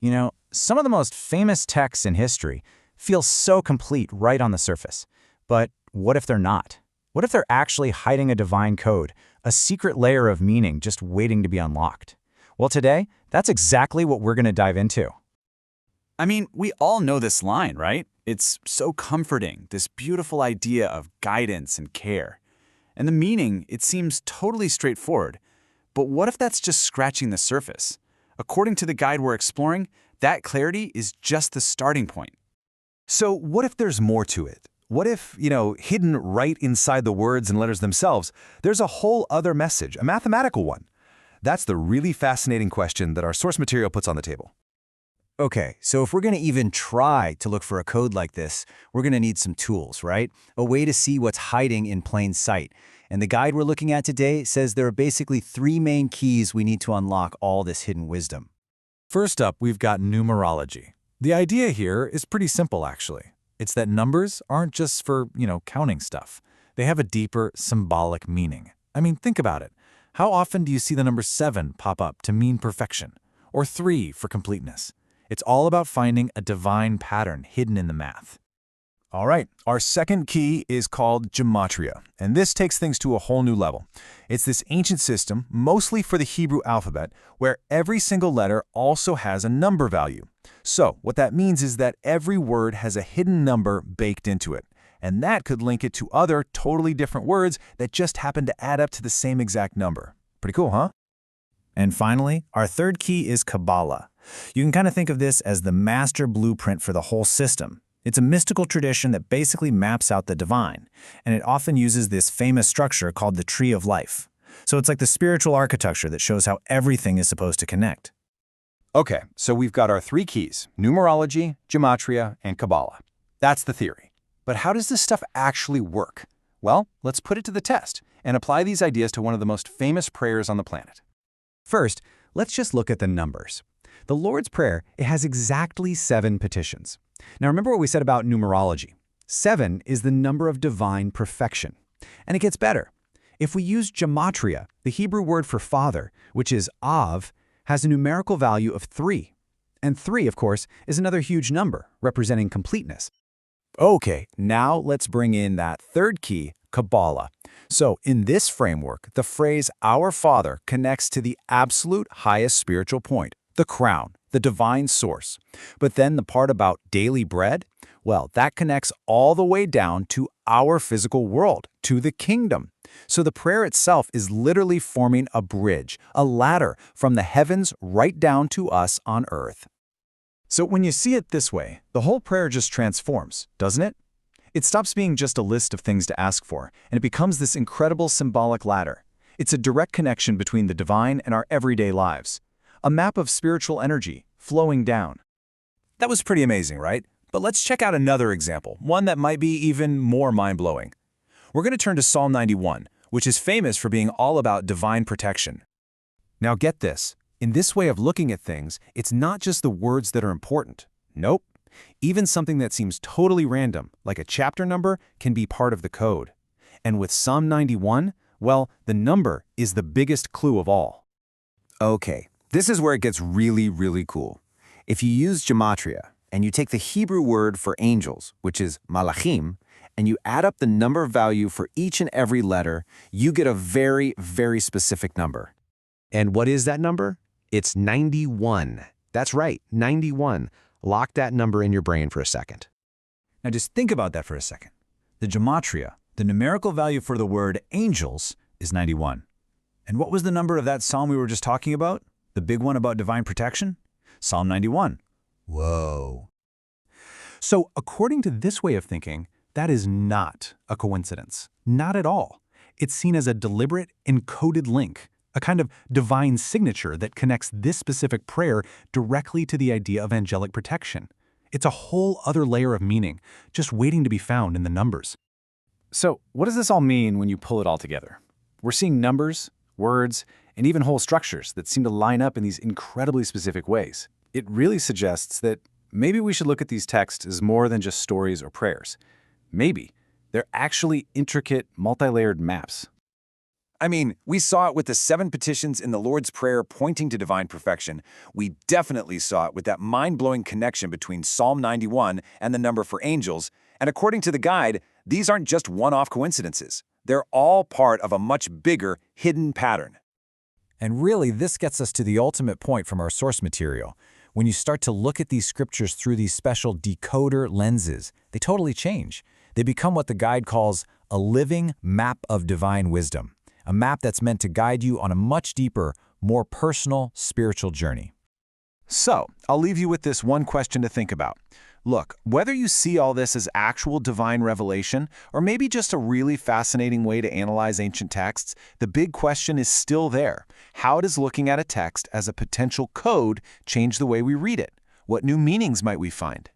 You know, some of the most famous texts in history feel so complete right on the surface. But what if they're not? What if they're actually hiding a divine code, a secret layer of meaning just waiting to be unlocked? Well, today, that's exactly what we're going to dive into. I mean, we all know this line, right? It's so comforting, this beautiful idea of guidance and care. And the meaning, it seems totally straightforward. But what if that's just scratching the surface? According to the guide we're exploring, that clarity is just the starting point. So what if there's more to it? What if, hidden right inside the words and letters themselves, there's a whole other message, a mathematical one? That's the really fascinating question that our source material puts on the table. Okay, so if we're going to even try to look for a code like this, we're going to need some tools, right? A way to see what's hiding in plain sight. And the guide we're looking at today says there are basically 3 main keys we need to unlock all this hidden wisdom. First up, we've got numerology. The idea here is pretty simple, actually. It's that numbers aren't just for, counting stuff. They have a deeper symbolic meaning. I mean, think about it. How often do you see the number 7 pop up to mean perfection? Or 3 for completeness? It's all about finding a divine pattern hidden in the math. All right, our second key is called Gematria, and this takes things to a whole new level. It's this ancient system, mostly for the Hebrew alphabet, where every single letter also has a number value. So what that means is that every word has a hidden number baked into it, and that could link it to other totally different words that just happen to add up to the same exact number. Pretty cool, huh? And finally, our third key is Kabbalah. You can kind of think of this as the master blueprint for the whole system. It's a mystical tradition that basically maps out the divine, and it often uses this famous structure called the Tree of Life. So it's like the spiritual architecture that shows how everything is supposed to connect. Okay, so we've got our 3 keys: numerology, Gematria, and Kabbalah. That's the theory. But how does this stuff actually work? Well, let's put it to the test and apply these ideas to one of the most famous prayers on the planet. First, let's just look at the numbers. The Lord's Prayer, it has exactly 7 petitions. Now remember what we said about numerology. 7 is the number of divine perfection. And it gets better. If we use Gematria, the Hebrew word for father, which is Av, has a numerical value of 3. And 3, of course, is another huge number, representing completeness. Okay, now let's bring in that third key, Kabbalah. So in this framework, the phrase Our Father connects to the absolute highest spiritual point, the crown, the divine source. But then the part about daily bread, well, that connects all the way down to our physical world, to the kingdom. So the prayer itself is literally forming a bridge, a ladder from the heavens right down to us on earth. So when you see it this way, the whole prayer just transforms, doesn't it? It stops being just a list of things to ask for, and it becomes this incredible symbolic ladder. It's a direct connection between the divine and our everyday lives. A map of spiritual energy flowing down. That was pretty amazing, right? But let's check out another example, one that might be even more mind-blowing. We're going to turn to Psalm 91, which is famous for being all about divine protection. Now get this. In this way of looking at things, it's not just the words that are important. Nope. Even something that seems totally random, like a chapter number, can be part of the code. And with Psalm 91, well, the number is the biggest clue of all. Okay, this is where it gets really, really cool. If you use Gematria, and you take the Hebrew word for angels, which is malachim, and you add up the number value for each and every letter, you get a very, very specific number. And what is that number? It's 91. That's right, 91. Lock that number in your brain for a second. Now just think about that for a second. The Gematria, the numerical value for the word angels, is 91. And what was the number of that psalm we were just talking about? The big one about divine protection? Psalm 91. Whoa. So according to this way of thinking, that is not a coincidence. Not at all. It's seen as a deliberate, encoded link, a kind of divine signature that connects this specific prayer directly to the idea of angelic protection. It's a whole other layer of meaning, just waiting to be found in the numbers. So what does this all mean when you pull it all together? We're seeing numbers, words, and even whole structures that seem to line up in these incredibly specific ways. It really suggests that maybe we should look at these texts as more than just stories or prayers. Maybe they're actually intricate, multi-layered maps. I mean, we saw it with the 7 petitions in the Lord's Prayer pointing to divine perfection. We definitely saw it with that mind-blowing connection between Psalm 91 and the number for angels. And according to the guide, these aren't just one-off coincidences. They're all part of a much bigger, hidden pattern. And really, this gets us to the ultimate point from our source material. When you start to look at these scriptures through these special decoder lenses, they totally change. They become what the guide calls a living map of divine wisdom, a map that's meant to guide you on a much deeper, more personal, spiritual journey. So, I'll leave you with this one question to think about. Look, whether you see all this as actual divine revelation, or maybe just a really fascinating way to analyze ancient texts, the big question is still there. How does looking at a text as a potential code change the way we read it? What new meanings might we find?